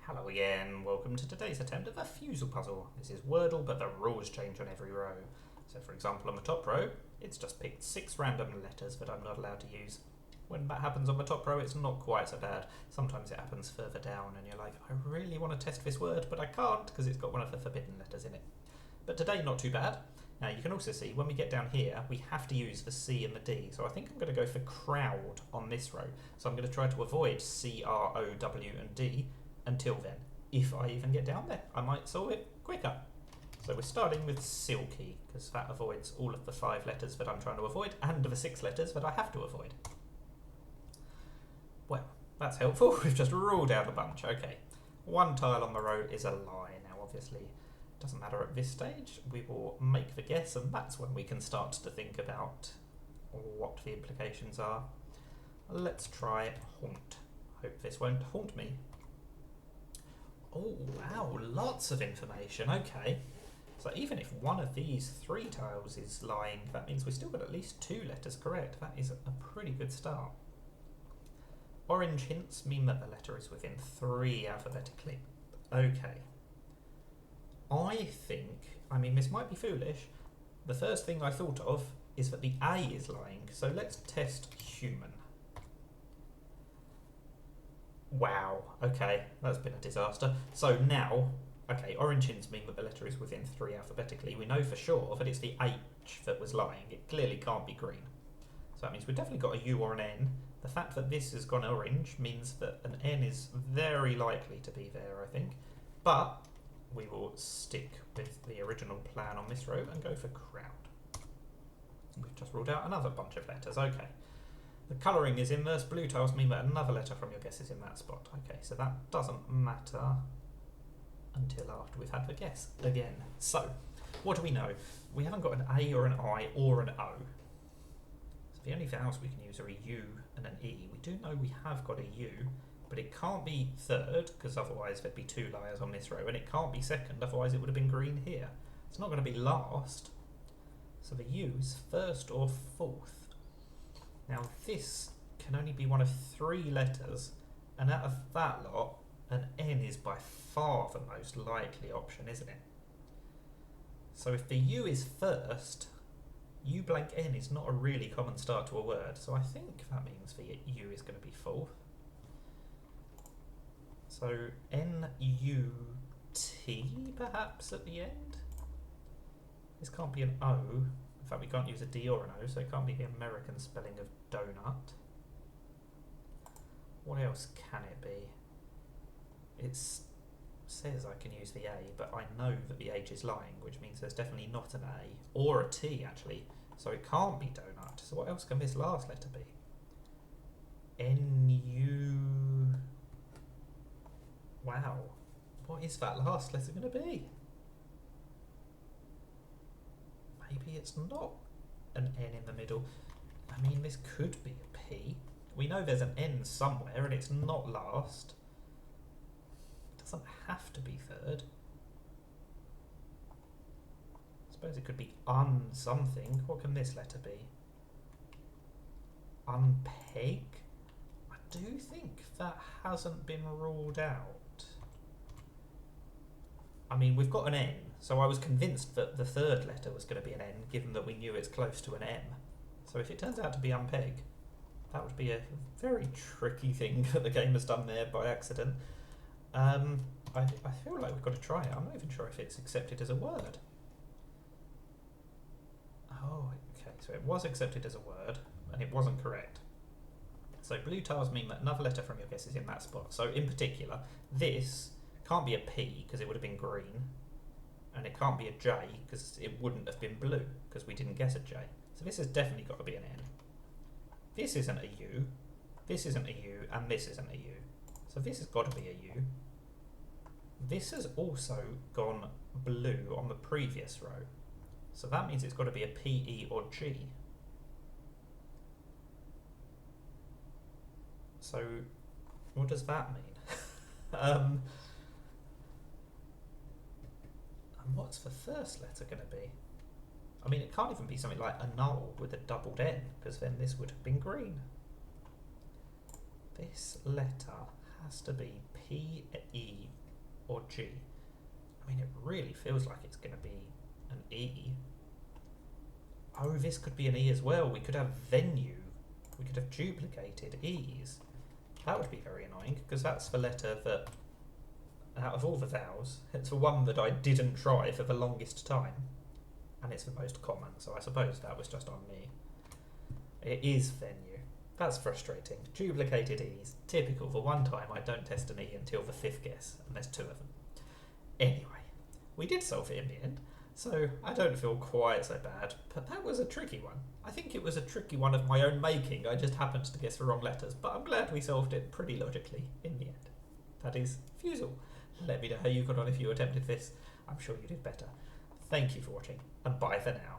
Hello again, welcome to today's attempt at the Fusele puzzle. This is Wordle, but the rules change on every row. So for example, on the top row, it's just picked 6 random letters that I'm not allowed to use. When that happens on the top row, it's not quite so bad. Sometimes it happens further down and you're like, I really want to test this word, but I can't because it's got one of the forbidden letters in it. But today, not too bad. Now you can also see, when we get down here, we have to use the C and the D. So I think I'm going to go for crowd on this row. So I'm going to try to avoid C, R, O, W and D until then. If I even get down there, I might solve it quicker. So we're starting with silky, because that avoids all of the 5 letters that I'm trying to avoid, and the 6 letters that I have to avoid. Well, that's helpful. We've just ruled out a bunch. Okay, one tile on the row is a lie. Now obviously, it doesn't matter at this stage. We will make the guess, and that's when we can start to think about what the implications are. Let's try haunt. Hope this won't haunt me. Oh wow, lots of information. Okay, so even if one of these 3 tiles is lying, that means we've still got at least 2 letters correct. That is a pretty good start. Orange hints mean that the letter is within 3 alphabetically. Okay, I mean this might be foolish. The first thing I thought of is that the A is lying, so let's test human. Wow, okay, that's been a disaster. So now, okay, orange hints mean that the letter is within 3 alphabetically. We know for sure that it's the H that was lying. It clearly can't be green. So that means we've definitely got a U or an N. The fact that this has gone orange means that an N is very likely to be there, I think. But we will stick with the original plan on this row and go for crowd. We've just ruled out another bunch of letters, okay. The colouring is inverse. Blue tiles mean that another letter from your guess is in that spot. Okay, so that doesn't matter until after we've had the guess again. So, what do we know? We haven't got an A or an I or an O. So the only vowels we can use are a U and an E. We do know we have got a U, but it can't be third, because otherwise there'd be 2 liars on this row, and it can't be second, otherwise it would have been green here. It's not going to be last, so the U is first or fourth. Now this can only be one of 3 letters, and out of that lot, an N is by far the most likely option, isn't it? So if the U is first, U blank N is not a really common start to a word, so I think that means the U is going to be fourth. So N-U-T perhaps at the end? This can't be an O. In fact, we can't use a D or an O, so it can't be the American spelling of donut. What else can it be? It says I can use the A, but I know that the H is lying, which means there's definitely not an A, or a T actually, so it can't be donut. So what else can this last letter be? N-U... Wow, what is that last letter going to be? Maybe it's not an N in the middle. I mean, this could be a P. We know there's an N somewhere and it's not last. It doesn't have to be third. I suppose it could be something. What can this letter be? Unpeg? I do think that hasn't been ruled out. I mean, we've got an N, so I was convinced that the third letter was going to be an N, given that we knew it's close to an M. So if it turns out to be unpeg, that would be a very tricky thing that the game has done there by accident. I feel like we've got to try it. I'm not even sure if it's accepted as a word. Oh, okay, so it was accepted as a word, and it wasn't correct. So blue tiles mean that another letter from your guess is in that spot. So in particular, this can't be a P because it would have been green, and it can't be a J because it wouldn't have been blue because we didn't guess a J. So this has definitely got to be an N. This isn't a U, this isn't a U, and this isn't a U. So this has got to be a U. This has also gone blue on the previous row. So that means it's got to be a P, E, or G. So what does that mean? And what's the first letter going to be? I mean, it can't even be something like annul with a doubled N, because then this would have been green. This letter has to be P, E, or G? I mean, it really feels like it's going to be an E. Oh, this could be an E as well. We could have venue. We could have duplicated E's. That would be very annoying, because that's the letter that, out of all the vowels, it's the one that I didn't try for the longest time. And it's the most common, so I suppose that was just on me. It is venue. That's frustrating. Duplicated E's. Typical. The one time I don't test an E until the 5th guess, and there's 2 of them. Anyway, we did solve it in the end, so I don't feel quite so bad, but that was a tricky one. I think it was a tricky one of my own making. I just happened to guess the wrong letters, but I'm glad we solved it pretty logically in the end. That is Fusele. Let me know how you got on if you attempted this. I'm sure you did better. Thank you for watching, and bye for now.